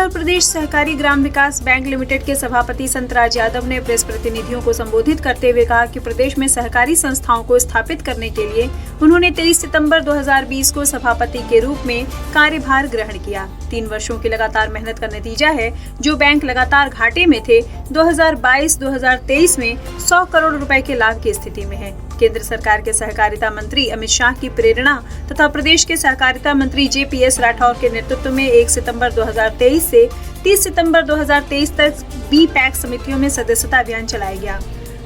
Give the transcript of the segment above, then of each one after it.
उत्तर प्रदेश सहकारी ग्राम विकास bank limited के सभापति संतराज यादव ने प्रेस प्रतिनिधियों को संबोधित करते हुए कहा कि प्रदेश में सहकारी संस्थाओं को स्थापित करने के लिए उन्होंने 23 सितंबर 2020 को सभापति के रूप में कार्यभार ग्रहण किया। 3 वर्षों की लगातार मेहनत का नतीजा है। जो बैंक लगातार घाटे में थे, 2022-2023 में 100 करोड़ रुपए के लाभ की स्थिति में है। केंद्र सरकार के सहकारिता मंत्री अमित शाह की प्रेरणा तथा प्रदेश के सहकारिता मंत्री JPS राठौर के नेतृत्व में 1 सितंबर 2023 से 30 सितंबर 2023 तक BPAC समितियों में सदस्यता अभियान चलाया गया।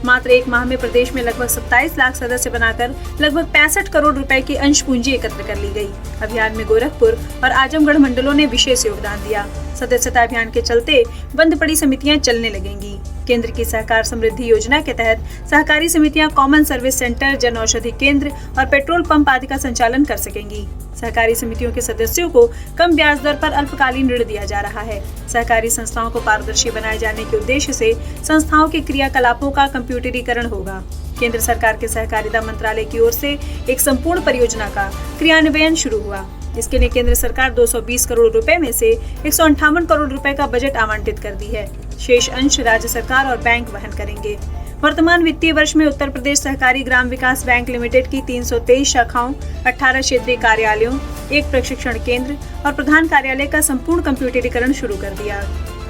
मात्र 1 माह में प्रदेश में लगभग 27 लाख सदस्य बनाकर लगभग 65 करोड़ रुपए की अंश पूंजी एकत्र कर ली गई। अभियान में गोरखपुर और आजमगढ़ मंडलों ने विशेष योगदान दिया। सदस्यता अभियान के चलते बंद पड़ी समितियां चलने लगेंगी। केंद्र की सहकार समृद्धि योजना के तहत सहकारी समितियां common service centre, Jan Aushadhi केंद्र और पेट्रोल पंप आदि का संचालन कर सकेंगी। सहकारी समितियों के सदस्यों को कम ब्याज दर पर अल्पकालीन ऋण दिया जा रहा है। सहकारी संस्थाओं को पारदर्शी बनाए जाने के उद्देश्य से संस्थाओं के क्रियाकलापों का कंप्यूटरीकरण होगा। केंद्र सरकार के सहकारिता मंत्रालय की ओर से एक संपूर्ण परियोजना का क्रियान्वयन शुरू हुआ। इसके लिए केंद्र सरकार 220 करोड़ रुपए में से 158 करोड़ रुपए का बजट आवंटित कर दी है। शेष अंश राज्य सरकार और बैंक वहन करेंगे। वर्तमान वित्तीय वर्ष में उत्तर प्रदेश सहकारी ग्राम विकास बैंक लिमिटेड की 323 शाखाओं, 18 क्षेत्रीय कार्यालयों, 1 प्रशिक्षण केंद्र और प्रधान कार्यालय का संपूर्ण कंप्यूटरीकरण शुरू कर दिया।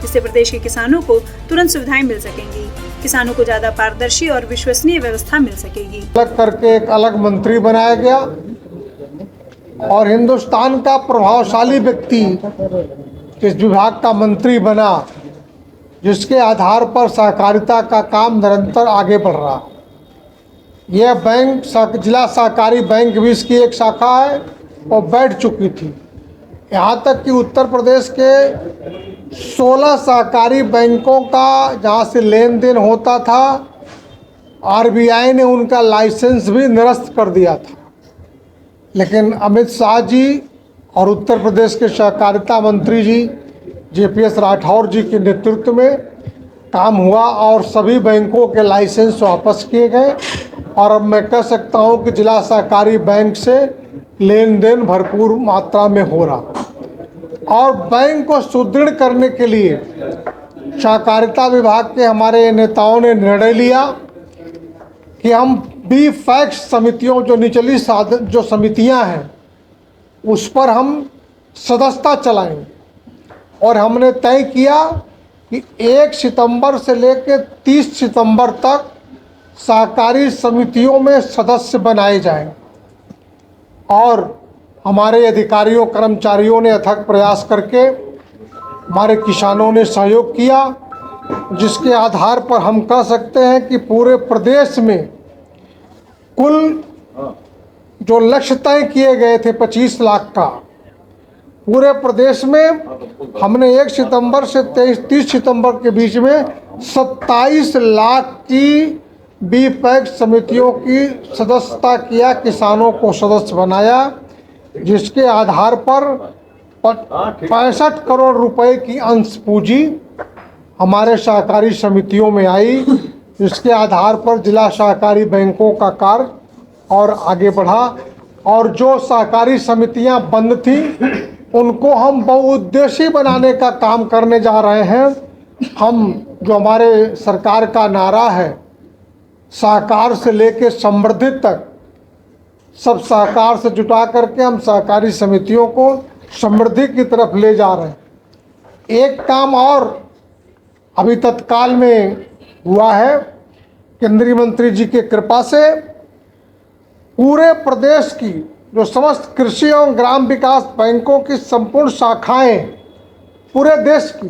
इससे प्रदेश के किसानों को तुरंत सुविधाएं मिल सकेंगी। किसानों को ज्यादा पारदर्शी और विश्वसनीय व्यवस्था मिल सकेगी। अलग करके एक अलग मंत्री बनाया गया और हिंदुस्तान का प्रभावशाली व्यक्ति इस विभाग का मंत्री बना, जिसके आधार पर सहकारिता का काम निरंतर आगे बढ़ रहा। यह बैंक जिला सहकारी बैंक भी इसकी एक शाखा है और बैठ चुकी थी। यहाँ तक कि उत्तर प्रदेश के 16 सहकारी बैंकों का जहाँ से लेन देन होता था, RBI ने उनका लाइसेंस भी निरस्त कर दिया था। लेकिन अमित शाह जी और उत्तर प्रदेश के सहकारिता मंत्री जी JPS राठौर जी के नेतृत्व में काम हुआ और सभी बैंकों के लाइसेंस वापस किए गए और अब मैं कह सकता हूं कि जिला सहकारी बैंक से लेन देन भरपूर मात्रा में हो रहा। और बैंक को सुदृढ़ करने के लिए सहकारिता विभाग के हमारे नेताओं ने निर्णय लिया कि हम BPAC समितियों, जो निचली जो समितियां हैं, उस पर हम सदस्यता चलाएंगे। और हमने तय किया कि 1 सितंबर से लेकर 30 सितंबर तक सहकारी समितियों में सदस्य बनाए जाएं। और हमारे अधिकारियों कर्मचारियों ने अथक प्रयास करके हमारे किसानों ने सहयोग किया, जिसके आधार पर हम कह सकते हैं कि पूरे प्रदेश में कुल जो लक्ष्य तय किए गए थे 25 लाख का, पूरे प्रदेश में हमने 1 सितंबर से 30 सितंबर के बीच में 27 लाख की BPAC समितियों की सदस्यता किया, किसानों को सदस्य बनाया, जिसके आधार पर 65 करोड़ रुपए की अंश पूंजी हमारे सहकारी समितियों में आई। इसके आधार पर जिला सहकारी बैंकों का कार्य और आगे बढ़ा और जो सहकारी समितियां बंद थी उनको हम बहुउद्देशीय बनाने का काम करने जा रहे हैं। हम जो हमारे सरकार का नारा है, सहकार से लेकर समृद्धि तक, सब सहकार से जुटा करके हम सहकारी समितियों को समृद्धि की तरफ ले जा रहे हैं। एक काम और अभी तत्काल में हुआ है, केंद्रीय मंत्री जी की कृपा से पूरे प्रदेश की जो समस्त कृषि एवं ग्राम विकास बैंकों की संपूर्ण शाखाएं, पूरे देश की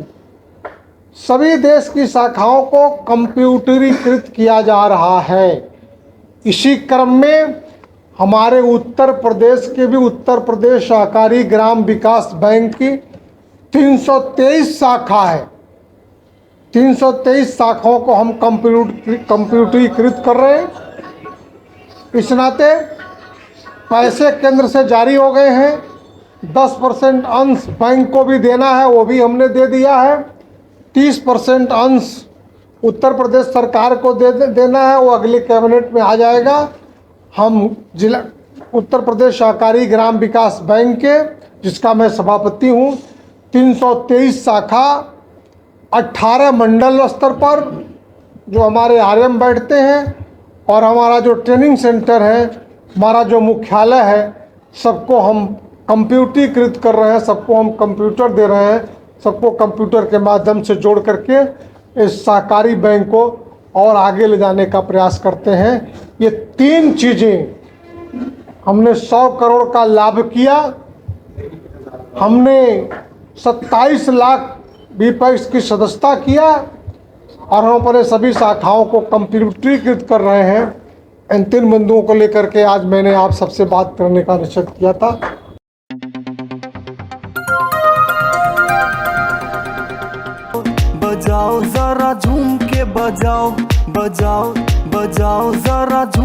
सभी देश की शाखाओं को कंप्यूटरीकृत किया जा रहा है। इसी क्रम में हमारे उत्तर प्रदेश के भी उत्तर प्रदेश सहकारी ग्राम विकास बैंक की 323 शाखा है। 323 शाखाओं को हम कंप्यूटरीकृत कर रहे हैं। इस नाते पैसे केंद्र से जारी हो गए हैं। 10% अंश बैंक को भी देना है, वो भी हमने दे दिया है। 30% अंश उत्तर प्रदेश सरकार को देना है, वो अगली कैबिनेट में आ जाएगा। हम जिला उत्तर प्रदेश सहकारी ग्राम विकास बैंक के, जिसका मैं सभापति हूँ, 323 शाखा, 18 मंडल स्तर पर जो हमारे आरएम बैठते हैं, और हमारा जो ट्रेनिंग सेंटर है, हमारा जो मुख्यालय है, सबको हम कंप्यूटरीकृत कर रहे हैं, सबको हम कंप्यूटर दे रहे हैं, सबको कंप्यूटर के माध्यम से जोड़ करके इस सहकारी बैंक को और आगे ले जाने का प्रयास करते हैं। ये 3 चीज़ें हमने 100 करोड़ का लाभ किया, हमने 27 लाख बीपैक्स की सदस्यता किया, और हम अपने सभी शाखाओं को कंप्यूटरीकृत कर रहे हैं। इन 3 बिंदुओं को लेकर के आज मैंने आप सबसे बात करने का निश्चय किया था। बजाओ जरा झूम के बजाओ, बजाओ बजाओ जरा झूम